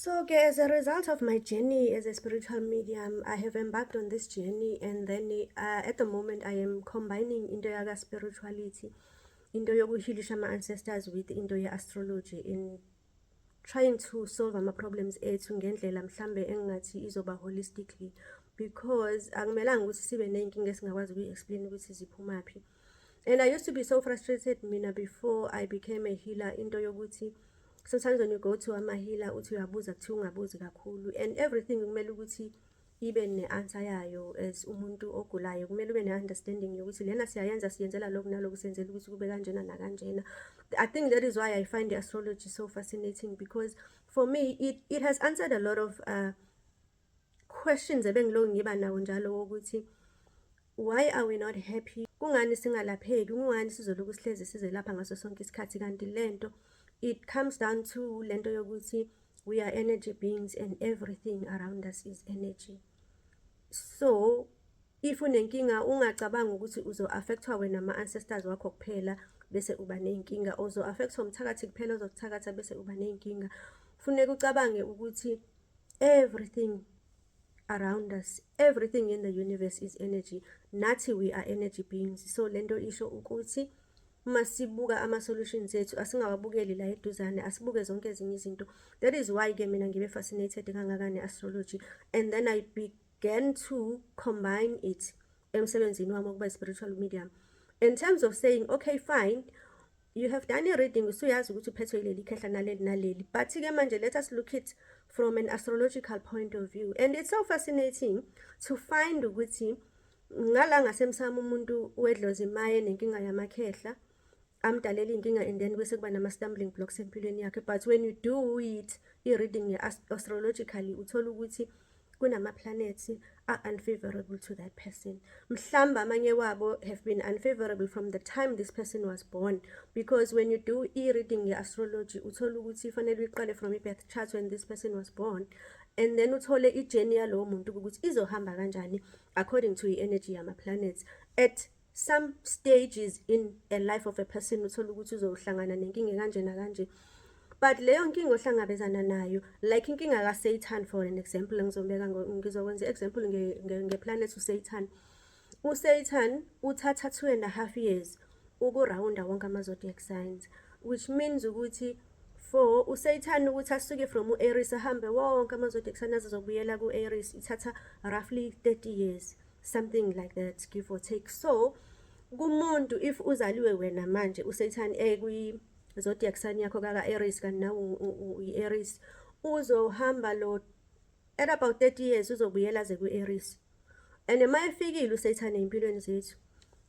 As a result of my journey as a spiritual medium, I have embarked on this journey, and then at the moment I am combining into yaga spirituality, into yokuhilisha my ancestors with into astrology in trying to solve my problems ethu ngendlela mhlambe engathi izoba holistically, because akumelanga ukuthi sibe nenkinga esingakwazi ukuyi-explain ukuthi ziphumaphi. And I used to be so frustrated mina before I became a healer into yokuthi sometimes when you go to ama-healer uthi uyabuza kuthiwa ungabuzi kakhulu, and everything kumele ukuthi ibe ne-answer yayo. As umuntu ogulayo kumele ube ne-understanding yokuthi lena siyenzela lokhu nalokhu, siyenzela ukuthi kube kanjena nakanjena. I think that is why I find the astrology so fascinating, because for me it has answered a lot of questions ebengiloko ngiba nawo njalo wokuthi why are we not happy, kungani singalapheki, kungani sizoloku sihlezi sizelapha ngaso sonke isikhathi. Kanti lento it comes down to lento yokuthi we are energy beings and everything around us is energy. So if unenkinga ungacabanga ukuthi uzo-affectwa wena ama-ancestors wakho kuphela bese uba nenkinga, uzo-affectwa umthakathi kuphela ozokuthakatha bese uba nenkinga. Kufuneka ucabange ukuthi everything around us, everything in the universe is energy. Nathi we are energy beings. So lento isho ukuthi masibuka ama-solutions ethu asingawabukeli la eduzane, asibuke zonke ezinye izinto. That is why ke mina ngibe fascinated kangaka ne-astrology, and then I began to combine it emsebenzini wami wokuba spiritual medium, in terms of saying okay fine, you have done a reading, usuyazi ukuthi uphethwe ileli khehla naleli naleli, but ke manje let us look it from an astrological point of view. And it's so fascinating to find ukuthi ngala ngasemsamo umuntu wedlozi maye nenkinga yamakhehla amdalela inkinga, and then bese kuba nama-stumbling blocks empilweni yakhe. But when you do it i-reading astrologically uthola ukuthi kunama-planets are unfavorable to that person. Mhlamba amanye wabo have been unfavorable from the time this person was born, because when you do i-reading astrology uthola ukuthi fanele uyiqale from i-birth chart when this person was born, and then uthole i-journey yalowo muntu ukuthi izohamba kanjani according to i-energy yama-planets. At some stages in a life of a person uthola ukuthi uzohlangana nenkinga kanje nakanje, but leyo nkinga ohlangabezana nayo, like inkinga kaSatan for an example, ngizokwenza example ngeplanet uSatan. uSatan uthatha 2.5 years ukurawunda wonke ama-zodiac signs, which means ukuthi for uSatan ukuthi asuke from u-Aries ahambe wonke ama-zodiac signs azobuyela ku-Aries ithatha roughly 30 years, something like that, give or take. So kumuntu if uzaliwe wena manje uSatan zodiac sign yakho kaka-Aries kanti nawe uyi-Aries, uzohamba lo at about 30 years uzobuyela ze ku-Aries. And uma efikile uSatan empilweni zethu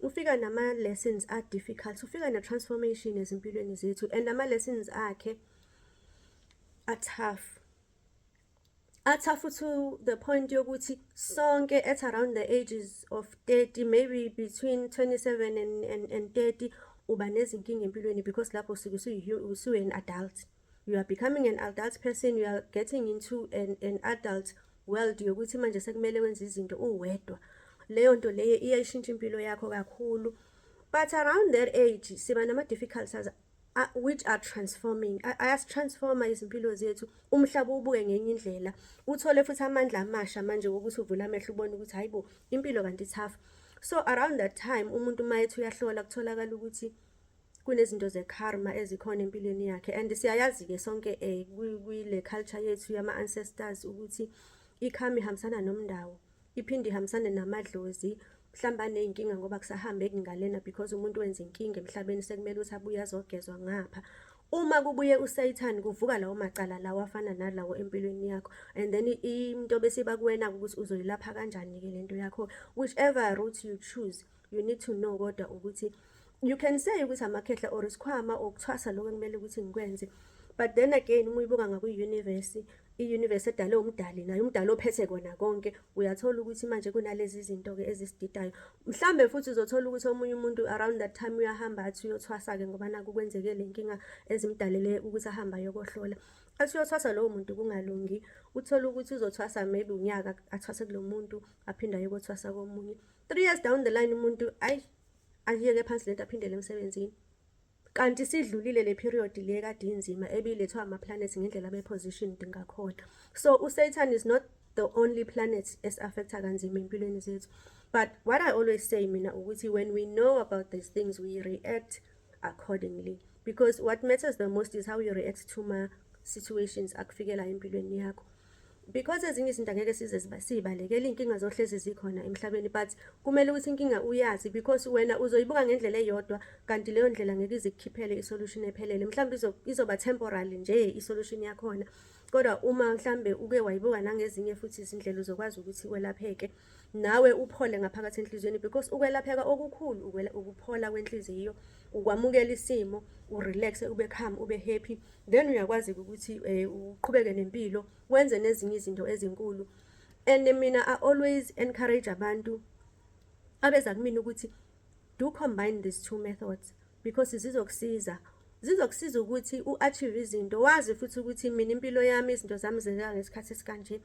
ufika nama-lessons are difficult, ufika na-transformation ezimpilweni zethu, and ama-lessons akhe are tough to the point yokuthi sonke at around the ages of 30, maybe between 27 and 30 uba nezinkinga empilweni, because lapho usuke an adult, you are becoming an adult person, you are getting into an adult world yokuthi manje sekumele wenze izinto uwedwa. Leyo nto leyo iyayishintsha impilo yakho kakhulu. But around that age siba nama-difficulties which are transforming, ayastransforma izimpilo zethu, umhlaba ubuke ngenye indlela, uthole futhi amandla amasha manje wokuthi uvule amehlo ubone ukuthi hayibo impilo kanti tough. So around that time umuntu mayethi uyahlola kutholakala ukuthi kunezinto ze-karma ezikhona empilweni yakhe. And siyayazi-ke sonke kule culture yethu yama-ancestors ukuthi i-karma ihambisana nomndawo, iphinde ihambisane namadlozi, mhlamba ney'nkinga ngoba kusahambeki ngalena because umuntu wenza inkinga emhlabeni sekumele ukuthi abuye azogezwa ngapha. Uma kubuye uSatan kuvuka lawo macala lawo afana nalawo empilweni yakho, and then into bese bakuwena ukuthi uzoyilapha kanjani-ke lento yakho. Whichever route you choose, you need to know kodwa ukuthi you can say ukuthi amakhehla or isikhwama or ukuthwasa lokho ekumele ukuthi ngikwenze, but then again uma uyibuka ngakwi-universe, i-universe edale umdali nayo umdali ophethe kona konke, uyathola ukuthi manje kunalezi zinto-ke ezisididayo. Mhlambe futhi uzothola ukuthi omunye umuntu around that time uyahamba athi uyothwasa-ke ngoba naku kwenzeke le nkinga ezimdalele ukuthi ahamba ayokohlola, athi uyothwasa lowo muntu kungalungi, uthola ukuthi uzothwasa maybe unyaka athwase kulo muntu aphinde ayokothwasa komunye. 3 years down the line umuntu ayiyeke phansi lento aphindele emsebenzini. kanti sidlulile le period le kade inzima ebilethwa ama-planets ngendlela abe-positioned ngakhona. So uSaturn is not the only planet esi-affecta kanzima empilweni zethu. But what I always say mina ukuthi when we know about these things we react accordingly, because what matters the most is how you react to ma-situations akufikela empilweni yakho. Because ezinye izinto angeke size siyibalekele, iy'nkinga zohlezi zikhona emhlabeni, but kumele ukuthi inkinga uyazi, because wena uzoyibuka ngendlela eyodwa kanti leyo ndlela ngeke ize ikukhiphele isolution ephelele. Mhlawumbe izoba temporary nje isolution yakhona, kodwa uma mhlambe uke wayibuka nangezinye futhi izindlela uzokwazi ukuthi welapheke nawe uphole ngaphakathi enhliziyweni, because ukwelapheka okukhulu ukuphola kwenhliziyo, ukwamukela isimo, urelaxe, ube calm, ube happy, then uyakwazi ukuthi uqhubeke nempilo, wenze nezinye izinto ezinkulu. And mina I always encourage abantu abeza kumina ukuthi do combine these two methods, because zizokusiza ukuthi u-achieve izinto, wazi futhi ukuthi mina impilo yami izinto zami zenzeka ngesikhathi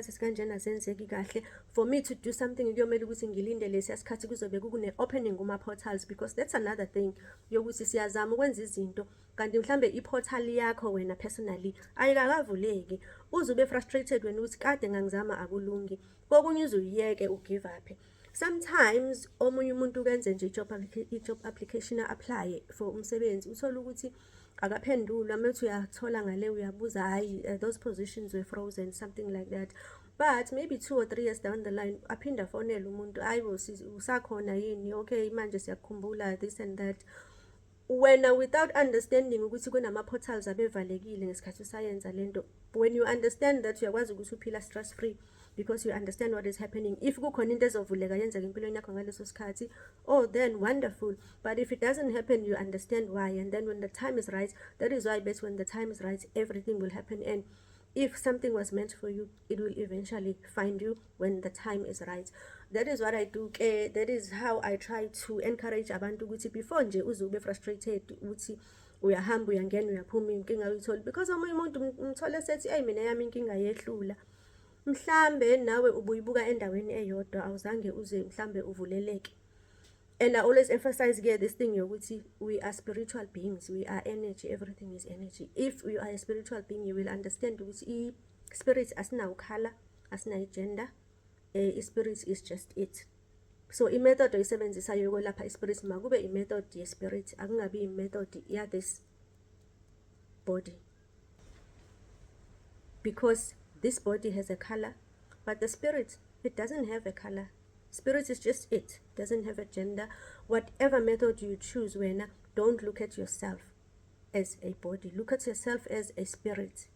esikanjena zenzeki kahle. For me to do something kuyomele ukuthi ngilinde lesiya sikhathi kuzobe kune-opening kuma-portals, because that's another thing yokuthi siyazama ukwenza izinto kanti mhlambe i-portal yakho wena personally ayikakavuleki, uze ube frustrated wena ukuthi kade ngangizama akulungi, kokunye uze uyiyeke ugive up. Sometimes omunye umuntu kenze nje i-job application apply for umsebenzi, uthola ukuthi akaphendulwa, mase uyathola ngale uyabuza hayi those positions were frozen, something like that. But maybe 2 or 3 years down the line aphinda fonela umuntu, hayi usakhona yini, okay manje siyakukhumbula, this and that. Wena without understanding ukuthi kunama-portals abevalekile ngesikhathi usayenza lento, when you understand that uyakwazi ukuthi uphila stress free, because you understand what is happening. If kukhona into ezovuleka yenzeka empilweni yakho ngaleso sikhathi, oh then wonderful. But if it doesn't happen, you understand why, and then when the time is right, that is why when the time is right, everything will happen. And if something was meant for you, it will eventually find you when the time is right. That is what I do. That is how I try to encourage abantu ukuthi before nje uze ube frustrated ukuthi uyahamba uyangena uyaphuma inkinga uyitholi, because omunye umuntu umthole sethi hey mina yami inkinga yehlula, mhlambe nawe ubuyibuka endaweni eyodwa awuzange uze mhlambe uvuleleke. And I always emphasize here this thing yokuthi we are spiritual beings, we are energy, everything is energy. If you are a spiritual being, you will understand ukuthi spirit asina ukhala, asina gender, spirit is just it. So i-method oyisebenzisayo yokwelapha i-spirit makube i-method ye-spirit, akungabi i-method ya this body, because this body has a color, but the spirit, it doesn't have a color. Spirit is just it, doesn't have a gender. Whatever method you choose, don't look at yourself as a body, look at yourself as a spirit.